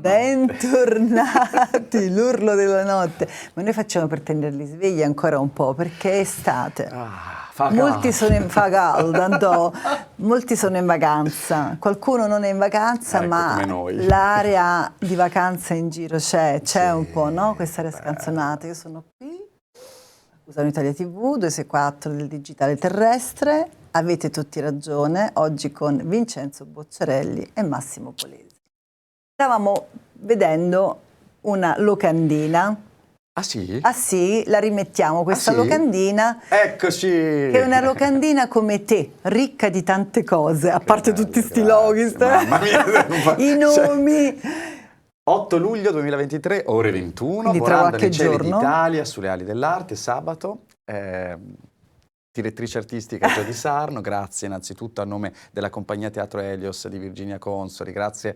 Bentornati, l'urlo della notte. Ma noi facciamo per tenerli svegli ancora un po', perché è estate. Molti sono molti sono in vacanza, qualcuno non è in vacanza, ecco, ma l'area di vacanza in giro c'è un po', no? Questa area scanzonata. Io sono qui, usano Italia TV, 264 del digitale terrestre. Avete tutti ragione, oggi con Vincenzo Bocciarelli e Massimo Polesi. Stavamo vedendo una locandina. Ah sì? Ah sì, la rimettiamo questa locandina. Eccoci! Che è una locandina come te, ricca di tante cose, a parte tutti sti loghi, mamma mia, i nomi. 8 luglio 2023, ore 21, Quindi volando nei cieli d'Italia, sulle ali dell'arte, sabato. Direttrice artistica Gio Di Sarno, grazie innanzitutto a nome della compagnia Teatro Helios di Virginia Consoli, grazie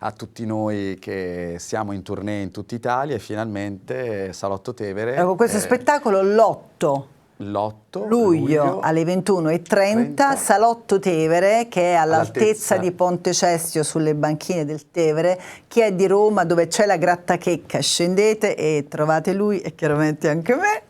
a tutti noi che siamo in tournée in tutta Italia e finalmente Salotto Tevere. Ecco, questo spettacolo l'8 luglio alle 21:30, Salotto Tevere, che è all'altezza di Ponte Cestio sulle banchine del Tevere. Chi è di Roma, dove c'è la Grattachecca, scendete e trovate lui e chiaramente anche me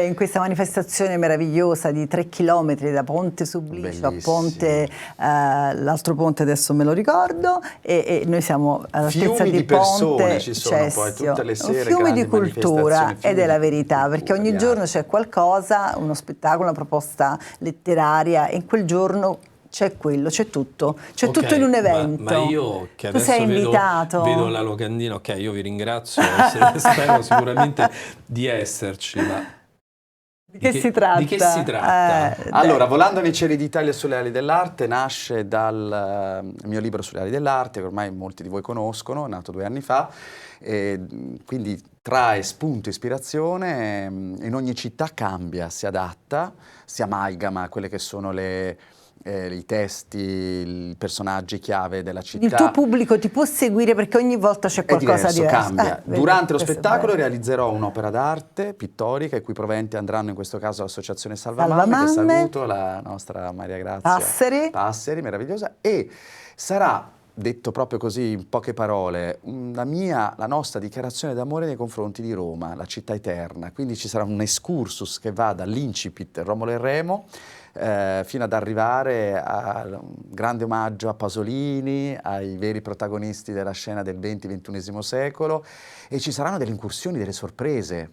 in questa manifestazione meravigliosa di 3 chilometri da Ponte Sublicio a Ponte, l'altro ponte adesso me lo ricordo, e noi siamo all'altezza di Ponte ci sono Cestio. poi tutte le sere, un fiume di cultura, ed è la verità, perché ogni giorno c'è qualcosa, uno spettacolo, una proposta letteraria, e in quel giorno c'è quello, c'è tutto, tutto in un evento. Ma io che tu adesso sei invitato. vedo la locandina, ok, io vi ringrazio, spero sicuramente di esserci, ma di che si tratta? Di che si tratta? Allora, Volando nei cieli d'Italia sulle ali dell'arte nasce dal mio libro sulle ali dell'arte, che ormai molti di voi conoscono, è nato 2 anni fa, e quindi trae spunto, ispirazione, in ogni città cambia, si adatta, si amalgama a quelle che sono i testi, i personaggi chiave della città. Il tuo pubblico ti può seguire perché ogni volta c'è qualcosa di diverso. Cambia. Durante lo spettacolo realizzerò un'opera d'arte pittorica, i cui proventi andranno in questo caso all'Associazione Salvamamme, che saluto, la nostra Maria Grazia Passeri, meravigliosa, e sarà, detto proprio così in poche parole, la nostra dichiarazione d'amore nei confronti di Roma, la città eterna. Quindi ci sarà un excursus che va dall'incipit Romolo e Remo fino ad arrivare a un grande omaggio a Pasolini, ai veri protagonisti della scena del XX-XXI secolo, e ci saranno delle incursioni, delle sorprese.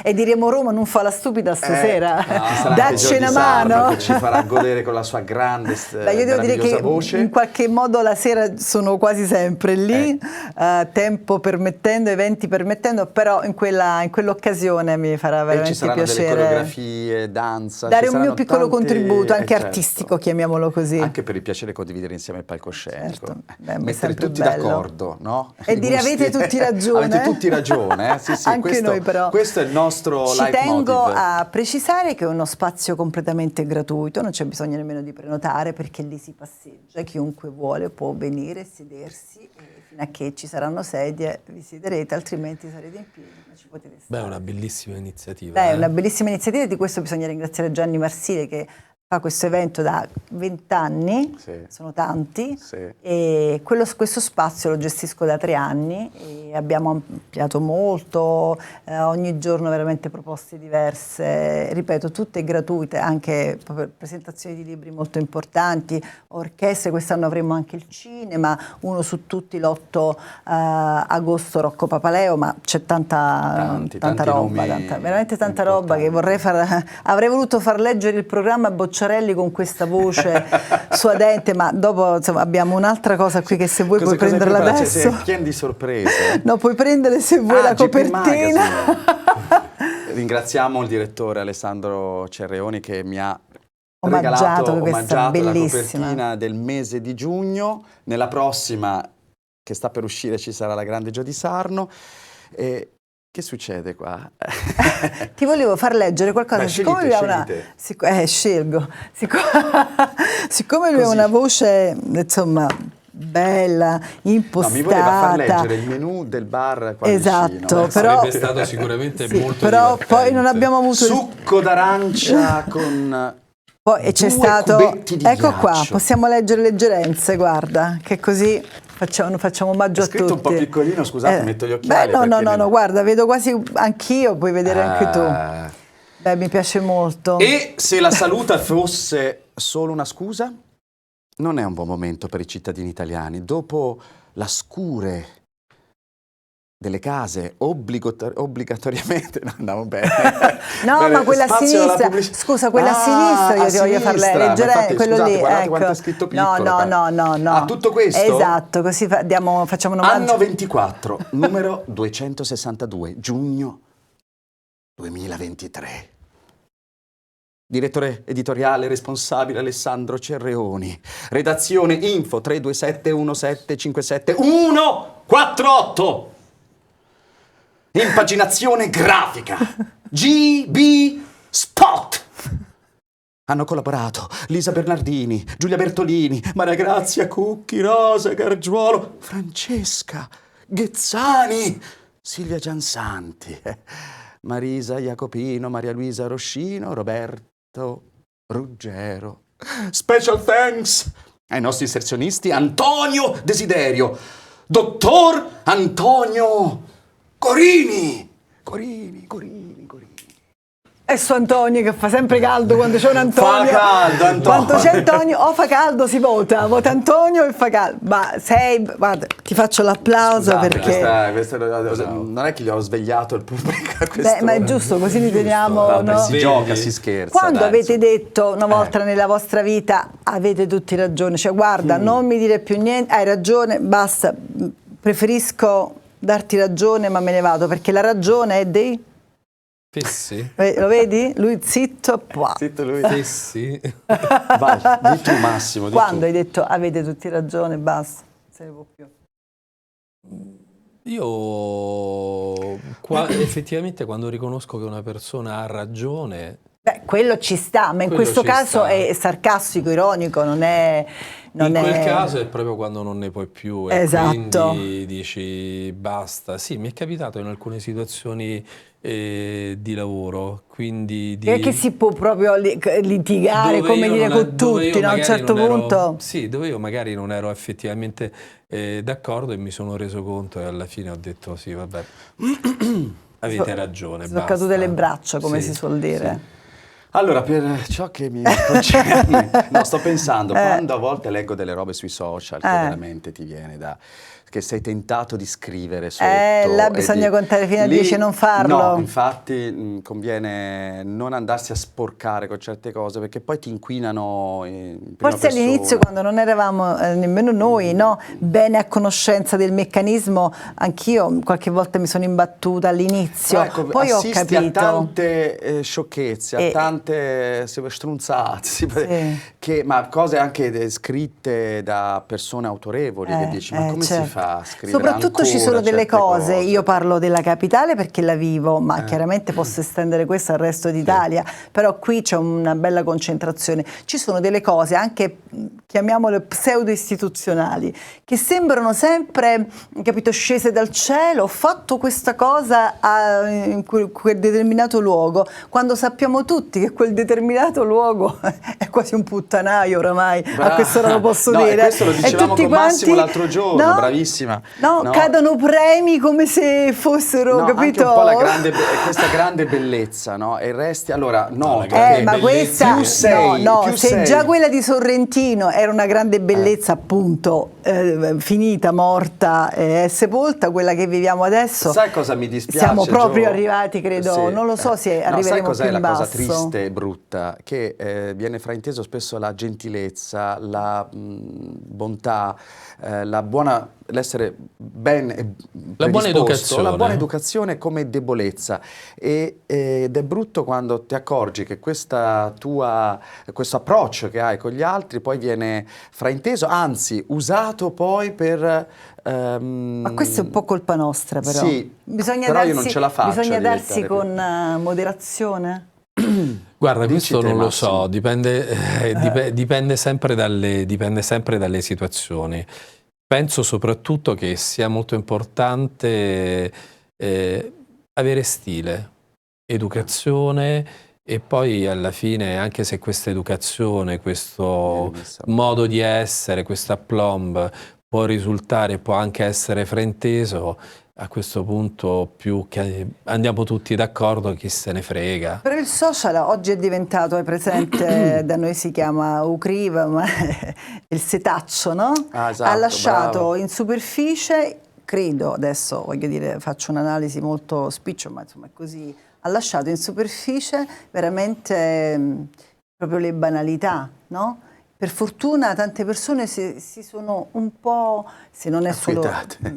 E diremo: Roma non fa la stupida stasera, dacci una mano, che ci farà godere con la sua grande io devo dire che voce. In qualche modo la sera sono quasi sempre lì, tempo permettendo, eventi permettendo, però in quell'occasione mi farà veramente piacere. Ci saranno delle coreografie, danza, dare un mio piccolo contributo anche artistico, chiamiamolo così, anche per il piacere di condividere insieme il palcoscenico, mettere tutti d'accordo, no? E dire avete tutti ragione. Avete tutti ragione, sì, anche noi però. Questo è il nostro leitmotiv. Ci tengo a precisare che è uno spazio completamente gratuito, non c'è bisogno nemmeno di prenotare, perché lì si passeggia, chiunque vuole può venire, sedersi, e fino a che ci saranno sedie vi siederete, altrimenti sarete in piedi, ma ci potete stare. Beh, è una bellissima iniziativa. Beh, è una bellissima iniziativa, di questo bisogna ringraziare Gianni Marsile, che fa questo evento da 20 anni, sono tanti, e questo spazio lo gestisco da 3 anni e abbiamo ampliato molto, ogni giorno veramente proposte diverse, ripeto, tutte gratuite, anche presentazioni di libri molto importanti, orchestre, quest'anno avremo anche il cinema, uno su tutti l'8 agosto Rocco Papaleo, ma c'è tanta roba, veramente tanta roba che avrei voluto far leggere il programma a Bocciarelli con questa voce suadente, ma dopo insomma, abbiamo un'altra cosa qui che se vuoi puoi prenderla adesso. Sei pieno di sorprese. No, puoi prendere se vuoi la copertina. Ringraziamo il direttore Alessandro Cerreoni che mi ha omaggiato la copertina del mese di giugno. Nella prossima, che sta per uscire, ci sarà la grande Gio Di Sarno. Che succede qua? Ti volevo far leggere qualcosa. Siccome lui ha una voce, insomma, bella, impostata. No, mi voleva far leggere il menù del bar qua vicino. Però sarebbe stato sicuramente molto però divertente. poi non abbiamo avuto succo d'arancia con poi c'è stato, ecco qua, possiamo leggere le gerenze, guarda, che così facciamo omaggio a tutti. È scritto un po' piccolino, scusate, metto gli occhiali. No, guarda, vedo quasi anch'io, puoi vedere anche tu. Beh, mi piace molto. E se la salute fosse solo una scusa? Non è un buon momento per i cittadini italiani. Dopo la scure delle case obbligatoriamente no, andiamo bene. No, ma quella a sinistra, scusa, quella a sinistra io ti voglio farle leggere, quello scusate, lì, guardate ecco. quanto è scritto piccolo. No. Ah, tutto questo? Esatto, così facciamo un omaggio. Anno 24, numero 262, giugno 2023. Direttore editoriale responsabile Alessandro Cerreoni. Redazione info 327 1757 148. Impaginazione grafica GB Spot. Hanno collaborato Lisa Bernardini, Giulia Bertolini, Maria Grazia Cucchi, Rosa Gargiuolo, Francesca Ghezzani, Silvia Giansanti, Marisa Jacopino, Maria Luisa Roscino, Roberto Ruggero. Special thanks ai nostri inserzionisti Antonio Desiderio, dottor Antonio Corini. E su Antonio che fa sempre caldo quando c'è un Antonio. Fa caldo, Antonio. Quando c'è Antonio o fa caldo si vota Antonio e fa caldo. Ma guarda, ti faccio l'applauso. Scusate, perché non è che gli ho svegliato il pubblico a Beh, ma è giusto, così li teniamo. Vabbè, no? Si gioca, si scherza. Quando avete detto una volta nella vostra vita avete tutti ragione, cioè guarda, non mi dire più niente, hai ragione, basta, preferisco darti ragione ma me ne vado, perché la ragione è dei... Fessi. Lo vedi? Lui zitto. Zitto lui. Fessi. Vai, di tu Massimo. Quando hai detto avete tutti ragione, basta, non se ne può più. Io effettivamente quando riconosco che una persona ha ragione... Beh, quello ci sta, ma in questo caso è sarcastico, ironico, non è... In quel caso è proprio quando non ne puoi più e esatto. Quindi dici basta. Sì, mi è capitato in alcune situazioni di lavoro, quindi che si può proprio litigare, come dire, con tutti, a un certo punto. Sì, dove io magari non ero effettivamente d'accordo e mi sono reso conto e alla fine ho detto sì, vabbè, avete ragione, sono cadute le braccia, come si suol dire. Sì. Allora, per ciò che mi concerne, sto pensando, quando a volte leggo delle robe sui social, che veramente ti viene da... che sei tentato di scrivere sotto. Là bisogna contare fino a 10 e non farlo. No, infatti conviene non andarsi a sporcare con certe cose, perché poi ti inquinano in prima Forse all'inizio, quando non eravamo nemmeno noi bene a conoscenza del meccanismo, anch'io qualche volta mi sono imbattuta all'inizio, ecco, poi ho capito. A tante sciocchezze, a tante strunzate, ma cose anche scritte da persone autorevoli, che dici, ma come si fa? Soprattutto ci sono delle cose, io parlo della capitale perché la vivo, ma chiaramente posso estendere questo al resto d'Italia, però qui c'è una bella concentrazione. Ci sono delle cose anche, chiamiamole pseudo-istituzionali, che sembrano sempre, capito, scese dal cielo. Ho fatto questa cosa in quel determinato luogo, quando sappiamo tutti che quel determinato luogo è quasi un puttanaio oramai. A quest'ora lo posso dire. Questo lo dicevamo con Massimo l'altro giorno, bravissimo. No, cadono premi come se fossero, capito? Anche un po' questa grande bellezza, no? E resti, allora, ma questa, se già quella di Sorrentino era una grande bellezza, appunto, finita, morta, sepolta, quella che viviamo adesso. Sai cosa mi dispiace? Siamo proprio arrivati, credo, non lo so se arriveremo più in basso. Sai cos'è la cosa triste e brutta? Che viene frainteso spesso la gentilezza, la bontà, l'essere ben la buona educazione. La buona educazione come debolezza, ed è brutto quando ti accorgi che questo approccio che hai con gli altri poi viene frainteso, anzi usato poi per... Ma questa è un po' colpa nostra, però. Sì, però io non ce la faccio. Bisogna darsi con moderazione? Guarda, questo non lo so, dipende sempre dalle situazioni. Penso soprattutto che sia molto importante avere stile, educazione, e poi alla fine, anche se questa educazione, questo modo di essere, questo aplomb può risultare, può anche essere frainteso, a questo punto più che andiamo tutti d'accordo, chi se ne frega. Per il social oggi è diventato, è presente, da noi si chiama Ucriva, ma il setaccio, no? Esatto, ha lasciato bravo. in superficie, credo, adesso voglio dire, faccio un'analisi molto spicciola, ma insomma è così, ha lasciato in superficie veramente proprio le banalità, no? Per fortuna tante persone si sono un po', se non è solo,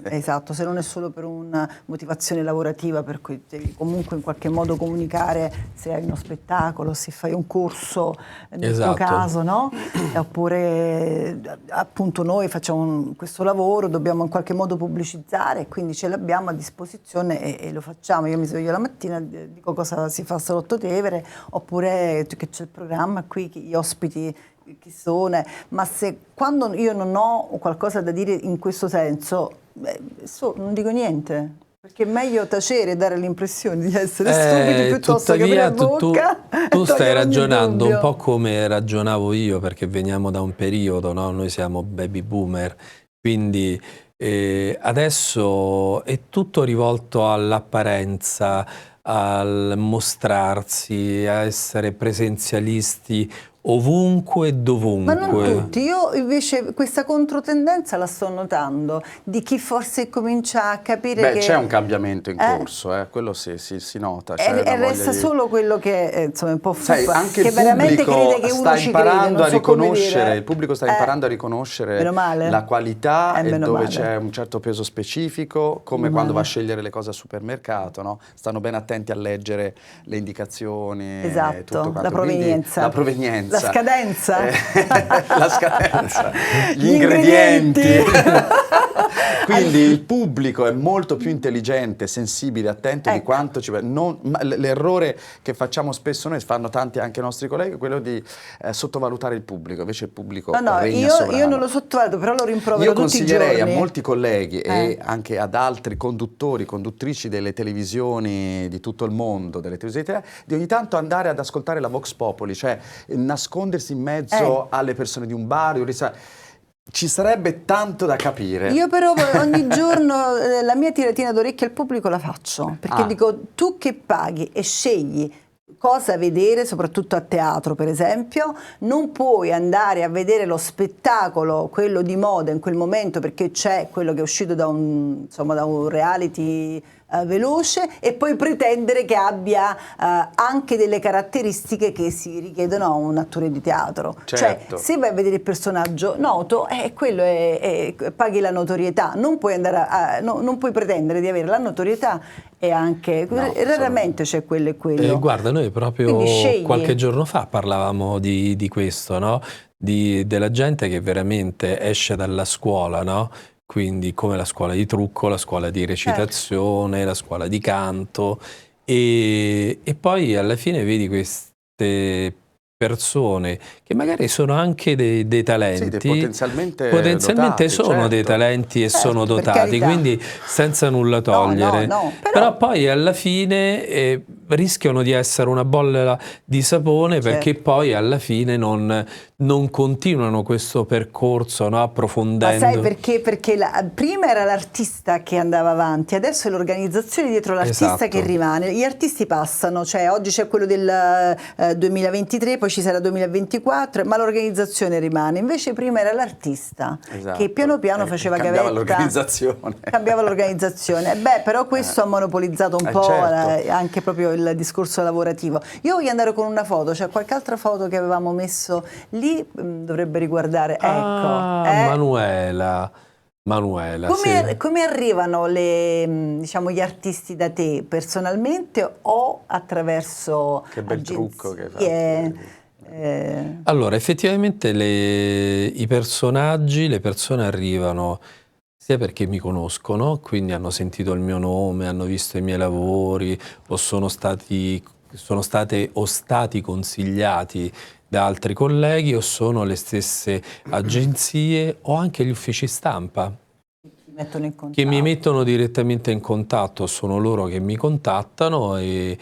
esatto, se non è solo per una motivazione lavorativa, per cui devi comunque in qualche modo comunicare se hai uno spettacolo, se fai un corso, nel tuo caso, no? Oppure appunto noi facciamo questo lavoro, dobbiamo in qualche modo pubblicizzare, quindi ce l'abbiamo a disposizione e lo facciamo. Io mi sveglio la mattina, dico cosa si fa a Salotto Tevere, oppure che c'è il programma qui, gli ospiti chi sono, ma se quando io non ho qualcosa da dire in questo senso, non dico niente, perché è meglio tacere e dare l'impressione di essere stupidi piuttosto che aprire bocca. Tu stai ragionando un po' come ragionavo io, perché veniamo da un periodo, no? Noi siamo baby boomer, quindi adesso è tutto rivolto all'apparenza, al mostrarsi, a essere presenzialisti ovunque e dovunque. Ma non tutti, io invece questa controtendenza la sto notando, di chi forse comincia a capire che... c'è un cambiamento in corso, quello si nota. E resta solo quello che insomma è un po' fuffa, anche che il veramente pubblico crede che uno sta ci imparando crede, a riconoscere, il pubblico sta imparando a riconoscere la qualità e dove c'è un certo peso specifico, come quando va a scegliere le cose al supermercato, no? Stanno ben attenti a leggere le indicazioni, tutto la provenienza. La provenienza. La scadenza. La scadenza. Gli ingredienti. Quindi il pubblico è molto più intelligente, sensibile, attento di quanto ci... L'errore che facciamo spesso noi, fanno tanti anche i nostri colleghi, è quello di sottovalutare il pubblico. Invece il pubblico regna sovrano. Io non lo sottovaluto, però lo rimprovero tutti i giorni. Io consiglierei a molti colleghi e anche ad altri conduttori, conduttrici delle televisioni di tutto il mondo, delle televisioni italiane, di ogni tanto andare ad ascoltare la Vox Populi, cioè nascondersi in mezzo alle persone di un bar, di un ristorante. Ci sarebbe tanto da capire. Io però ogni giorno la mia tiratina d'orecchie al pubblico la faccio, perché dico, tu che paghi e scegli cosa vedere, soprattutto a teatro per esempio, non puoi andare a vedere lo spettacolo, quello di moda in quel momento, perché c'è quello che è uscito da un reality veloce, e poi pretendere che abbia anche delle caratteristiche che si richiedono a un attore di teatro. Certo. Cioè, se vai a vedere il personaggio noto, quello paghi la notorietà, non puoi andare non puoi pretendere di avere la notorietà e anche raramente c'è quello e quello. Guarda, noi proprio qualche giorno fa parlavamo di questo, no? Della gente che veramente esce dalla scuola, no? Quindi come la scuola di trucco, la scuola di recitazione, la scuola di canto, e poi alla fine vedi queste persone che magari sono anche dei talenti, potenzialmente dotati, sono dei talenti e sono dotati, quindi senza nulla togliere, però poi alla fine rischiano di essere una bolla di sapone, perché poi alla fine non continuano questo percorso, no, approfondendo. Ma sai perché? Perché prima era l'artista che andava avanti, adesso è l'organizzazione dietro l'artista che rimane. Gli artisti passano, cioè oggi c'è quello del 2023, poi ci sarà 2024, ma l'organizzazione rimane. Invece prima era l'artista che piano piano faceva gavetta. Cambiava l'organizzazione. Però questo ha monopolizzato un po' anche proprio il discorso lavorativo. Io voglio andare con una foto, c'è qualche altra foto che avevamo messo lì, dovrebbe riguardare, Manuela, come arrivano gli artisti da te, personalmente o attraverso che bel agenzie? Trucco che fai. Allora, effettivamente i personaggi, le persone arrivano sia perché mi conoscono, quindi hanno sentito il mio nome, hanno visto i miei lavori, o sono stati consigliati da altri colleghi, o sono le stesse agenzie o anche gli uffici stampa. mettono in contatto. Che mi mettono direttamente in contatto, sono loro che mi contattano e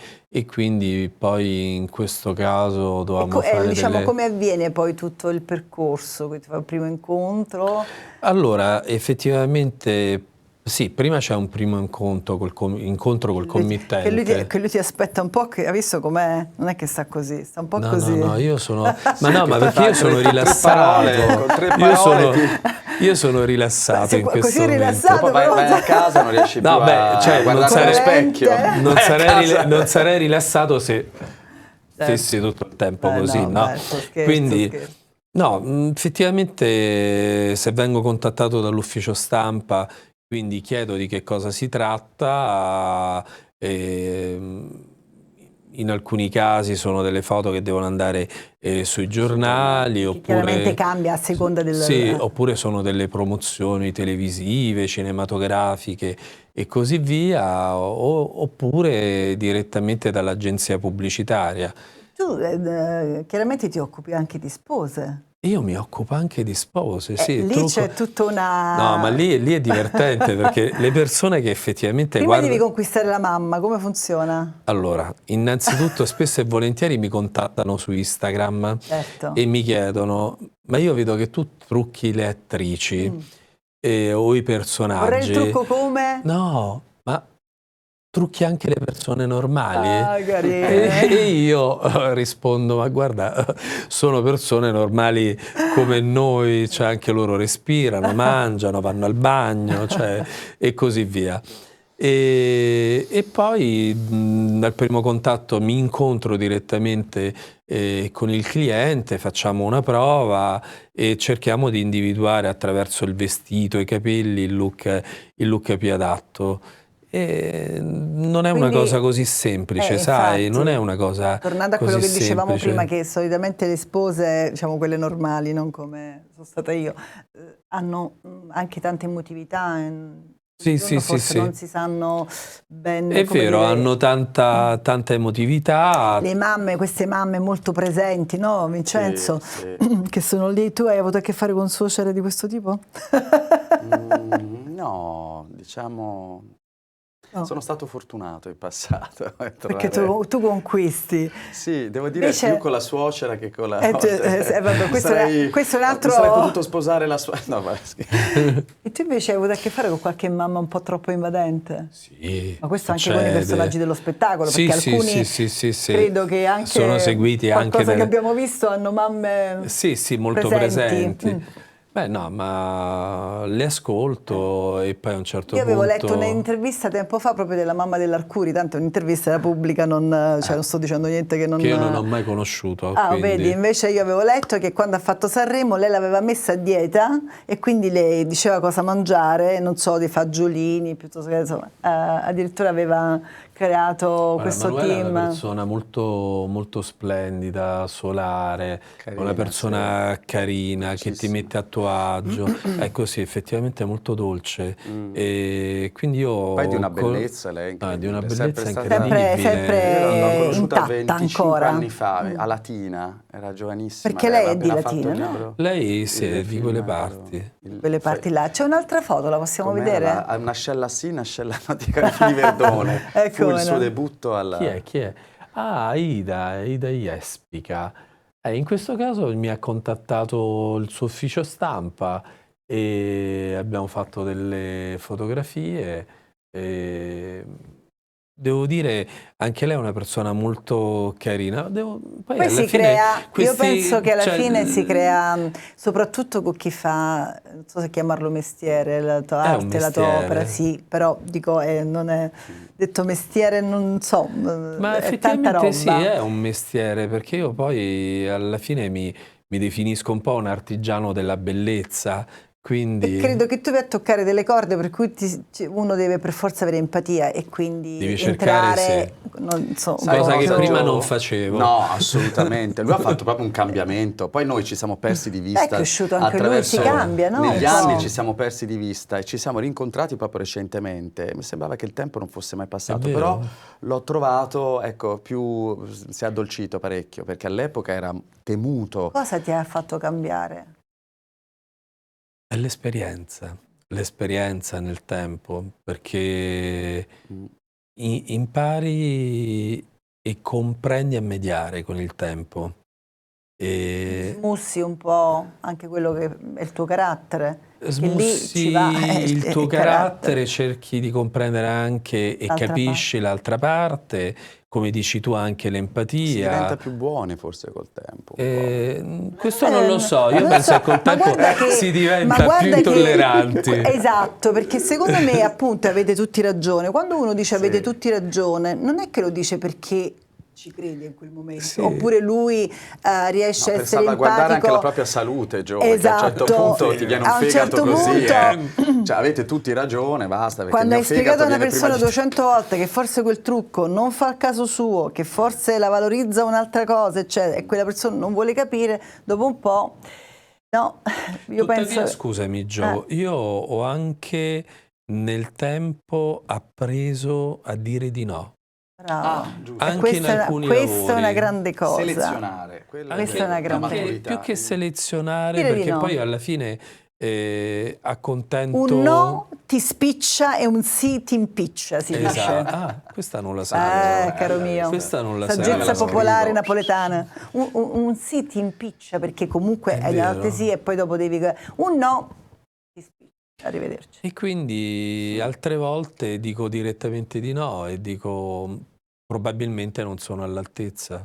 quindi poi in questo caso dovevamo fare diciamo, come avviene poi tutto il percorso? Quindi il primo incontro? Allora, effettivamente sì, prima c'è un primo incontro col committente. Che lui ti aspetta un po', che ha visto com'è? Non è che sta così, sta un po' così. No, io sono... ma perché io sono rilassato. Io sono rilassato in questo così momento. rilassato, poi vai a casa, non riesci più a guardare allo specchio. Non sarei rilassato se stessi tutto il tempo così, no? Quindi, no, effettivamente se vengo contattato dall'ufficio stampa, quindi chiedo di che cosa si tratta, in alcuni casi sono delle foto che devono andare sui giornali, oppure chiaramente cambia a seconda del... Sì, oppure sono delle promozioni televisive, cinematografiche e così via, oppure direttamente dall'agenzia pubblicitaria. Tu chiaramente ti occupi anche di spose. Io mi occupo anche di spose, sì. Lì c'è tutta una... No, ma lì è divertente perché le persone che effettivamente Prima devi conquistare la mamma, come funziona? Allora, innanzitutto spesso e volentieri mi contattano su Instagram e mi chiedono, ma io vedo che tu trucchi le attrici o i personaggi. Vorrei il trucco come? No, ma trucchi anche le persone normali? Carine. E io rispondo, ma guarda, sono persone normali come noi, cioè anche loro respirano, mangiano, vanno al bagno, cioè, e così via. E poi dal primo contatto mi incontro direttamente con il cliente, facciamo una prova e cerchiamo di individuare attraverso il vestito, i capelli, il look più adatto. E non è una cosa così semplice, sai, infatti, non è una cosa tornando a così quello che dicevamo semplice. prima, che solitamente le spose, diciamo quelle normali, non come sono stata io, hanno anche tante emotività. Sì, Forse non si sanno bene. È vero, hanno tanta emotività. Le mamme, queste mamme molto presenti, no, Vincenzo? Sì. Che sono lì. Tu hai avuto a che fare con suocere di questo tipo? No, diciamo... No. Sono stato fortunato in passato. Perché tu conquisti. Sì, devo dire più con la suocera che con la... vabbè, questo è un altro... Sarei potuto sposare la sua... No, E tu invece hai avuto a che fare con qualche mamma un po' troppo invadente? Sì. Ma questo anche con i personaggi dello spettacolo, perché alcuni credo che anche sono seguiti qualcosa che abbiamo visto hanno mamme molto presenti. Beh no, ma le ascolto e poi a un certo punto... Io avevo letto un'intervista tempo fa proprio della mamma dell'Arcuri, tanto un'intervista era pubblica, non sto dicendo niente che non... Che io non ho mai conosciuto. Quindi... vedi, invece io avevo letto che quando ha fatto Sanremo lei l'aveva messa a dieta e quindi le diceva cosa mangiare, non so, dei fagiolini, piuttosto che insomma, addirittura aveva creato questo Manuela team. È una persona molto splendida, solare, carina, una persona carina che ti mette a tuo agio, ecco sì, effettivamente molto dolce. E quindi io... Poi di una bellezza lei, di una bellezza incredibile. Sempre l'ho conosciuta 25 ancora. Anni fa, a Latina, era giovanissima. Perché lei è di Latina, no? Lei sì, è di quelle parti. Quelle parti là. C'è un'altra foto, la possiamo vedere? Un'ascella sì, un'ascella no, di Carifini Verdone. Ecco. Il suo debutto alla... Chi è? Ah, Ida Jespica. In questo caso mi ha contattato il suo ufficio stampa e abbiamo fatto delle fotografie. Devo dire, anche lei è una persona molto carina. Poi si crea, io penso che alla fine si crea, soprattutto con chi fa, non so se chiamarlo mestiere, la tua arte, la tua opera, sì, però dico, non è detto mestiere, non so, ma è tanta roba. Sì, è un mestiere, perché io poi alla fine mi definisco un po' un artigiano della bellezza. Quindi... E credo che tu vai a toccare delle corde per cui uno deve per forza avere empatia e quindi devi entrare, non so, cosa che prima non facevo. No, assolutamente. Lui ha fatto proprio un cambiamento. Poi noi ci siamo persi di vista. È cresciuto anche lui, si cambia, no? Negli anni ci siamo persi di vista e ci siamo rincontrati proprio recentemente. Mi sembrava che il tempo non fosse mai passato, però l'ho trovato, ecco, si è addolcito parecchio, perché all'epoca era temuto. Cosa ti ha fatto cambiare? È l'esperienza. l'esperienza nel tempo, perché impari e comprendi a mediare con il tempo. Smussi un po' anche quello che è il tuo carattere. Smussi il tuo carattere, cerchi di comprendere anche e capisci l'altra parte, come dici tu anche l'empatia. Si diventa più buoni forse col tempo. Questo non lo so, io penso che col tempo si diventa più intolleranti. Esatto, perché secondo me appunto avete tutti ragione. Quando uno dice avete tutti ragione, non è che lo dice perché ci crede in quel momento, oppure lui riesce a essere empatico. Per salvaguardare anche la propria salute, Gio, esatto. Che a un certo punto ti viene un fegato così, cioè avete tutti ragione, basta. Quando hai spiegato a una persona 200 volte che forse quel trucco non fa il caso suo, che forse la valorizza un'altra cosa, eccetera, e quella persona non vuole capire, dopo un po', no, io penso... Scusami Gio, io ho anche nel tempo appreso a dire di no. Anche in alcuni lavori. Questa è una grande cosa. Selezionare. Questa è una grande cosa. Più che selezionare, perché poi alla fine accontento... Un no ti spiccia e un sì ti impiccia, si dice. Questa non la sapevo. Caro mio. Questa non la saggezza popolare napoletana. Un sì ti impiccia perché comunque hai date sì e poi dopo devi... Un no ti spiccia. Arrivederci. E quindi altre volte dico direttamente di no e dico probabilmente non sono all'altezza.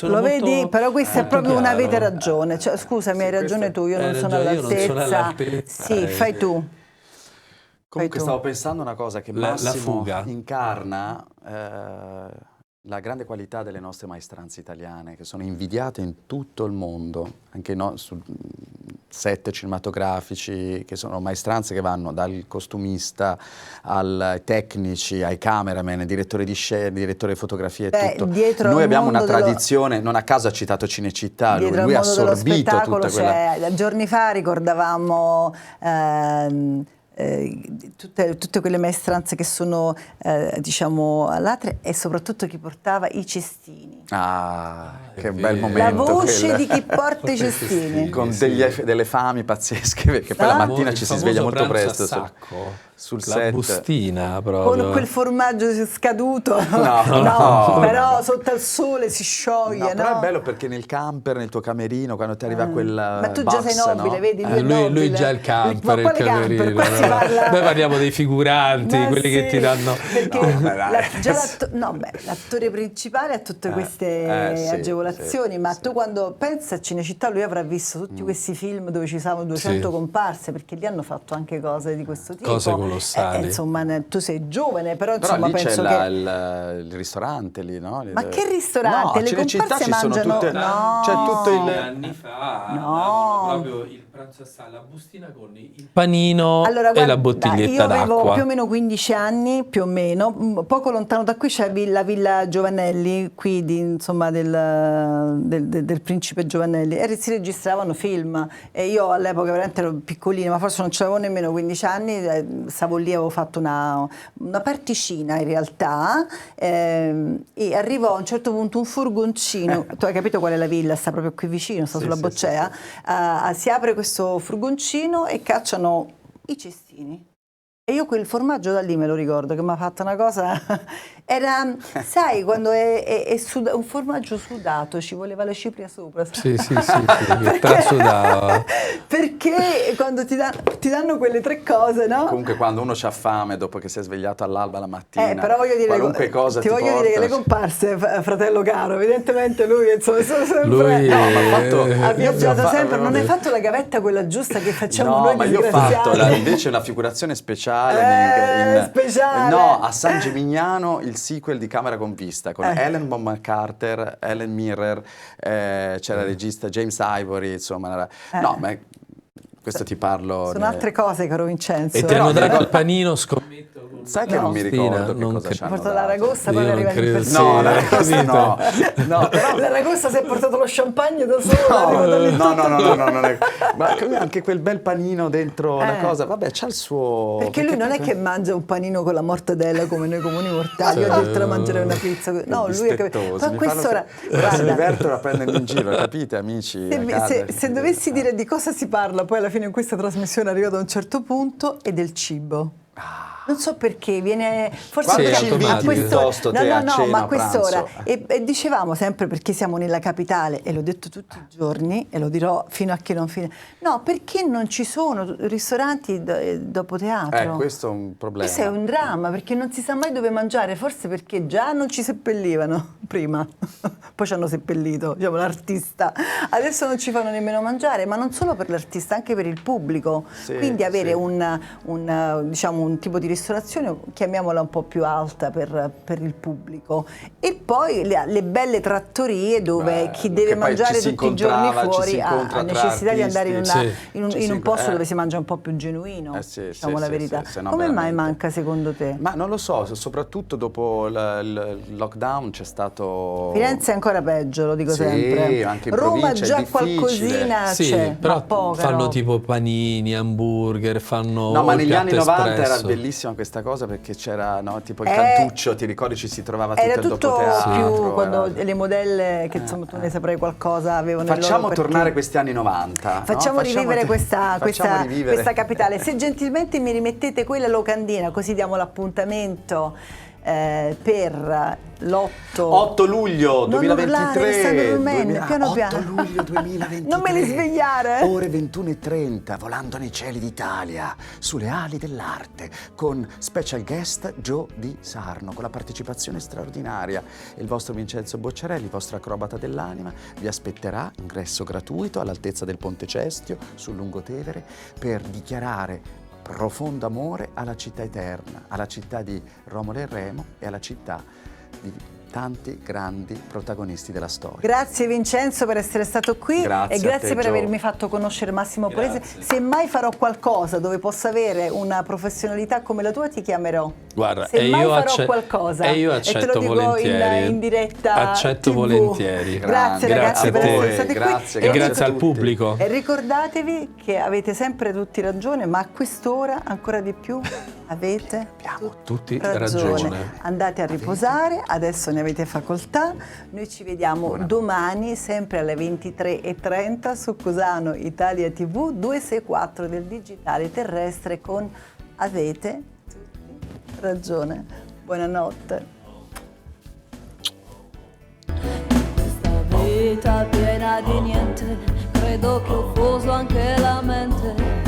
Lo vedi? Però questa è proprio una avete ragione. Cioè, scusami, hai ragione tu, io non sono all'altezza. Sì, fai tu. Comunque stavo pensando una cosa che Massimo incarna la grande qualità delle nostre maestranze italiane, che sono invidiate in tutto il mondo, anche su set cinematografici, che sono maestranze che vanno dal costumista ai tecnici, ai cameraman, ai direttori di scena, direttori di fotografia e tutto. Noi abbiamo una tradizione, non a caso ha citato Cinecittà, lui ha assorbito tutta quella... Giorni fa ricordavamo... tutte quelle maestranze che sono diciamo all'altre e soprattutto chi portava i cestini. Che bel momento. La voce di chi porta i cestini. Con delle fami pazzesche, perché poi la mattina ci si sveglia molto presto. Sul set. Bustina proprio. Con quel formaggio scaduto. No, però sotto al sole si scioglie. Però è bello perché nel camper, nel tuo camerino, quando ti arriva quel ma tu già sei nobile, vedi? Lui già il camper, il camerino. Noi parliamo dei figuranti, quelli che ti danno... L'attore principale ha tutte queste agevolazioni, ma tu quando pensi a Cinecittà lui avrà visto tutti questi film dove ci sono 200 comparse, perché lì hanno fatto anche cose di questo tipo. Cose colossali. Insomma, tu sei giovane, però insomma lì penso che... il ristorante lì, no? Ma che ristorante? No, le comparse mangiano... C'è tutto il... anni fa, proprio il pranzo a sala, la bustina con il panino e la bottiglietta d'acqua. Io avevo più o meno 15 anni, più o meno, poco lontano da qui c'è la Villa Giovannelli, qui insomma del principe Giovannelli, e si registravano film, e io all'epoca veramente ero piccolina, ma forse non c'avevo nemmeno 15 anni, stavo lì, avevo fatto una particina in realtà, e arrivò a un certo punto un furgoncino, tu hai capito qual è la villa, sta proprio qui vicino, sta sulla Boccea, si apre questo furgoncino e cacciano i cestini. E io quel formaggio da lì me lo ricordo, che mi ha fatto una cosa... Era, sai, quando è un formaggio sudato, ci voleva la cipria sopra. Sì, trasudava. Perché quando ti danno quelle tre cose, no? Comunque quando uno c'ha fame dopo che si è svegliato all'alba la mattina, però voglio dire, qualunque cosa ti voglio dire che le comparse, fratello caro, evidentemente lui insomma sono sempre... ha viaggiato sempre, non hai fatto la gavetta quella giusta che facciamo noi ma io ho fatto invece una figurazione speciale, no, a San Gimignano, il sequel di Camera con Vista con Helen Bonham Carter, Helen Mirren, c'era il regista James Ivory, insomma, no, ma questo ti parlo... Sono altre cose, caro Vincenzo. E ti hanno dato il panino, scommetto, con Sai che non mi ricordo che cosa ci hanno portato dato. l'aragosta, poi arriva in persona. No, l'aragosta no. No, però l'aragosta si è portato lo champagne da solo. No. Ma anche quel bel panino dentro la cosa, vabbè, c'ha il suo... Perché lui non è che mangia un panino con la mortadella come noi comuni mortali, io addirittura mangerei una pizza. No, lui è ma a quest'ora... Si divertono a prendermi in giro, capite, amici? Se dovessi dire di cosa si parla, poi alla fine in questa trasmissione arrivato a un certo punto, è del cibo. Non so perché viene forse ci inviti piuttosto te a cena, ma a quest'ora pranzo. E dicevamo sempre, perché siamo nella capitale, e l'ho detto tutti i giorni e lo dirò fino a che non fine. No, perché non ci sono ristoranti dopo teatro? Questo è un problema. Questo è un dramma, perché non si sa mai dove mangiare, forse perché già non ci seppellivano prima, poi ci hanno seppellito, diciamo, l'artista. Adesso non ci fanno nemmeno mangiare, ma non solo per l'artista, anche per il pubblico. Quindi avere diciamo, un tipo di ristorazione, chiamiamola un po' più alta per il pubblico, e poi le belle trattorie dove chi deve mangiare tutti i giorni fuori ha necessità di andare in un posto dove si mangia un po' più genuino, diciamo la verità. Come mai manca secondo te? Ma non lo so, soprattutto dopo il lockdown c'è stato... Firenze è ancora peggio, lo dico sempre. Anche in Roma provincia già qualcosina c'è, però ma poca fanno roba. tipo panini, hamburger, fanno No, ma negli anni 90 espresso. era bellissima questa cosa, perché c'era tipo il cantuccio, ti ricordi, ci si trovava tutto il dopoteatro. Era tutto più quando le modelle, che insomma tu ne saprai qualcosa, avevano Facciamo il loro tornare questi anni 90. Facciamo rivivere questa rivivere. capitale. Se gentilmente mi rimettete quella locandina, così diamo l'appuntamento per l'8 luglio 2023. 8 luglio 2023. Non me li svegliare. Ore 21:30, volando nei cieli d'Italia, sulle ali dell'arte, con special guest Joe Di Sarno, con la partecipazione straordinaria. Il vostro Vincenzo Bocciarelli, vostro acrobata dell'anima, vi aspetterà, ingresso gratuito all'altezza del Ponte Cestio, sul Lungotevere, per dichiarare profondo amore alla città eterna, alla città di Romolo e Remo e alla città di tanti grandi protagonisti della storia. Grazie Vincenzo per essere stato qui, grazie e grazie per Gio. avermi fatto conoscere Massimo Polese. Se mai farò qualcosa dove possa avere una professionalità come la tua, ti chiamerò. Guarda, se mai farò qualcosa, e io te lo accetto dico volentieri. in diretta accetto TV. volentieri. Grazie ragazzi per essere stati grazie, qui. E grazie al pubblico. E ricordatevi che avete sempre tutti ragione, ma a quest'ora ancora di più avete tutti ragione. Andate a riposare, adesso ne avete facoltà. Noi ci vediamo domani sempre alle 23:30 su Cusano Italia TV 264 del digitale terrestre con Avete tutti ragione. Buonanotte. Questa vita piena di niente, credo che ho fuso anche la mente.